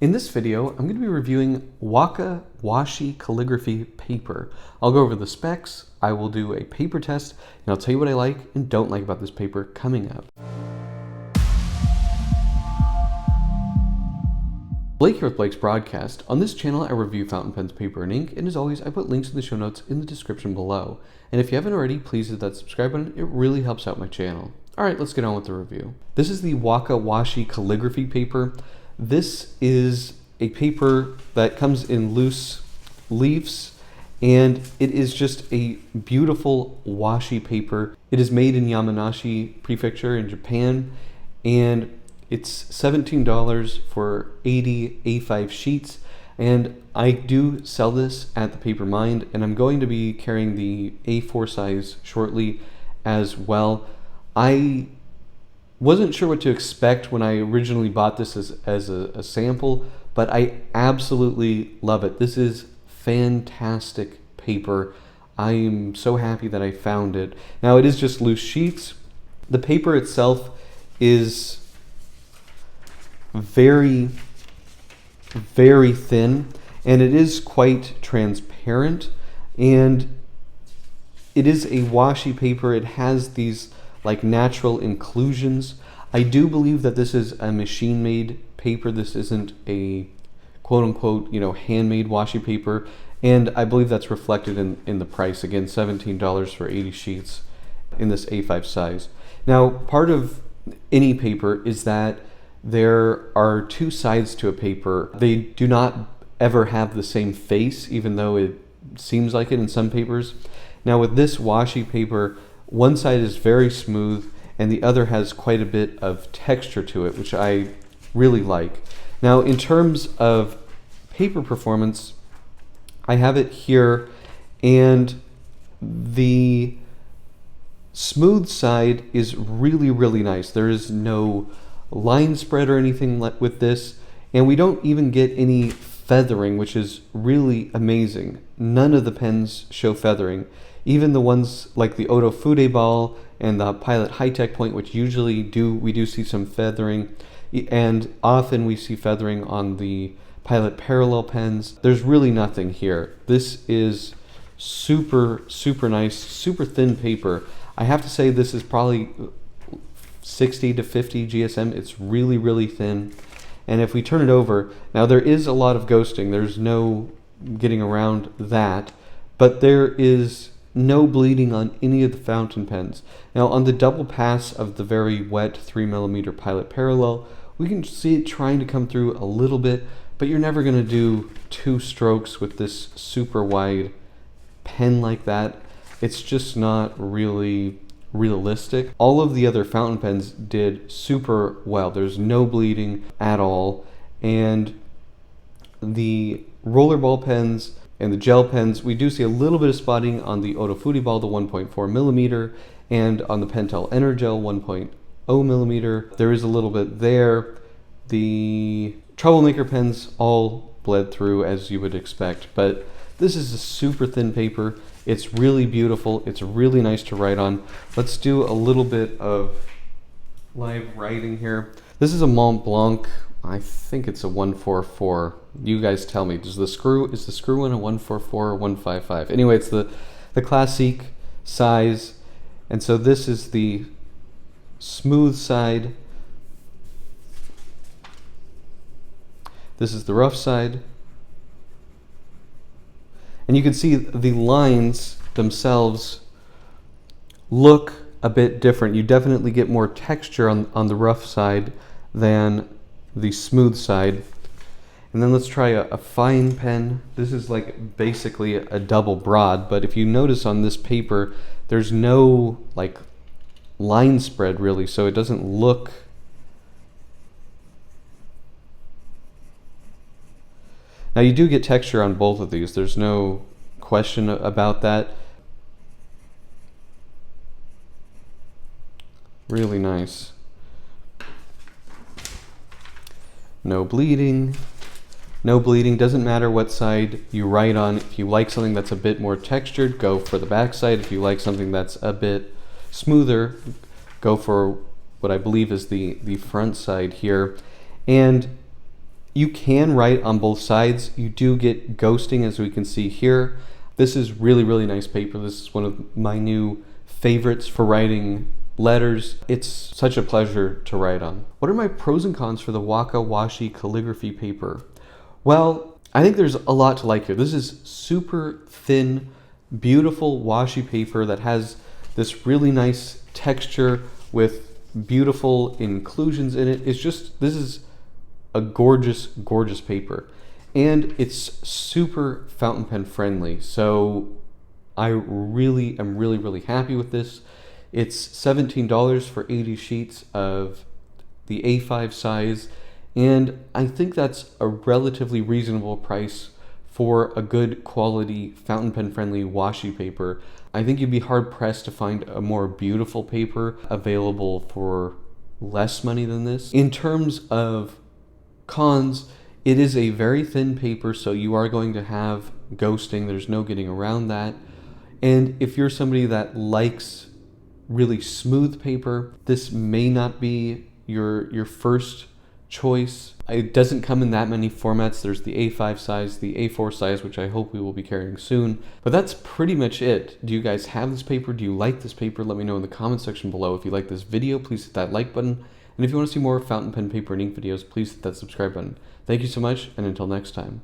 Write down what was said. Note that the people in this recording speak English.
In this video, I'm going to be reviewing Wacca Washi Calligraphy paper. I'll go over the specs, I will do a paper test, and I'll tell you what I like and don't like about this paper coming up. Blake here with Blake's Broadcast. On this channel, I review fountain pens, paper, and ink, and as always, I put links in the show notes in the description below. And if you haven't already, please hit that subscribe button, it really helps out my channel. Alright, let's get on with the review. This is the Wacca Washi Calligraphy paper. This is a paper that comes in loose leaves, and it is just a beautiful washi paper. It is made in Yamanashi Prefecture in Japan, and it's $17 for 80 A5 sheets. And I do sell this at the Paper Mind, and I'm going to be carrying the A4 size shortly as well. I wasn't sure what to expect when I originally bought this as a sample, but I absolutely love it. This is fantastic paper. I am so happy that I found it. Now, it is just loose sheets. The paper itself is very, very thin, and it is quite transparent, and it is a washi paper. It has these like natural inclusions. I do believe that this is a machine-made paper. This isn't a quote-unquote, handmade washi paper, and I believe that's reflected in the price. Again, $17 for 80 sheets in this A5 size. Now, part of any paper is that there are two sides to a paper. They do not ever have the same face, even though it seems like it in some papers. Now, with this washi paper, one side is very smooth and the other has quite a bit of texture to it, which I really like. Now, in terms of paper performance, I have it here, and the smooth side is really, really nice. There is no line spread or anything with this, and we don't even get any feathering, which is really amazing. None of the pens show feathering. Even the ones like the Oto Fude Ball and the Pilot High-Tech Point, which usually we do see some feathering, and often we see feathering on the Pilot Parallel pens. There's really nothing here. This is super, super nice, super thin paper. I have to say this is probably 60 to 50 GSM. It's really, really thin. And if we turn it over, now there is a lot of ghosting. There's no getting around that, but there is no bleeding on any of the fountain pens. Now, on the double pass of the very wet 3mm Pilot Parallel, we can see it trying to come through a little bit, but you're never going to do two strokes with this super wide pen like that. It's just not really realistic. All of the other fountain pens did super well. There's no bleeding at all, and the rollerball pens and the gel pens, we do see a little bit of spotting on the Oto Fude Ball, the 1.4mm, and on the Pentel Energel 1.0mm. There is a little bit there. The Troublemaker pens all bled through as you would expect, but this is a super thin paper. It's really beautiful. It's really nice to write on. Let's do a little bit of live writing here. This is a Mont Blanc. I think it's a 144. You guys tell me. Is the screw in a 144 or 155? Anyway, it's the classique size. And so this is the smooth side. This is the rough side. And you can see the lines themselves look a bit different. You definitely get more texture on the rough side than the smooth side. And then let's try a fine pen. This is like basically a double broad, but if you notice on this paper, there's no like line spread really, so it doesn't look Now you do get texture on both of these, there's no question about that. Really nice. No bleeding. No bleeding. Doesn't matter what side you write on. If you like something that's a bit more textured, go for the back side. If you like something that's a bit smoother, go for what I believe is the front side here. And You can write on both sides. You do get ghosting, as we can see here. This is really, really nice paper. This is one of my new favorites for writing letters. It's such a pleasure to write on. What are my pros and cons for the Wacca Washi Calligraphy paper? Well, I think there's a lot to like here. This is super thin, beautiful washi paper that has this really nice texture with beautiful inclusions in it. This is a gorgeous, gorgeous paper. And it's super fountain pen friendly. So I really am really happy with this. It's $17 for 80 sheets of the A5 size. And I think that's a relatively reasonable price for a good quality fountain pen friendly washi paper. I think you'd be hard pressed to find a more beautiful paper available for less money than this. In terms of cons, it is a very thin paper, so you are going to have ghosting. There's no getting around that. And if you're somebody that likes really smooth paper, this may not be your first choice. It doesn't come in that many formats. There's the A5 size, the A4 size, which I hope we will be carrying soon. But that's pretty much it. Do you guys have this paper? Do you like this paper? Let me know in the comment section below. If you like this video, please hit that like button. And if you want to see more fountain pen paper and ink videos, please hit that subscribe button. Thank you so much, and until next time.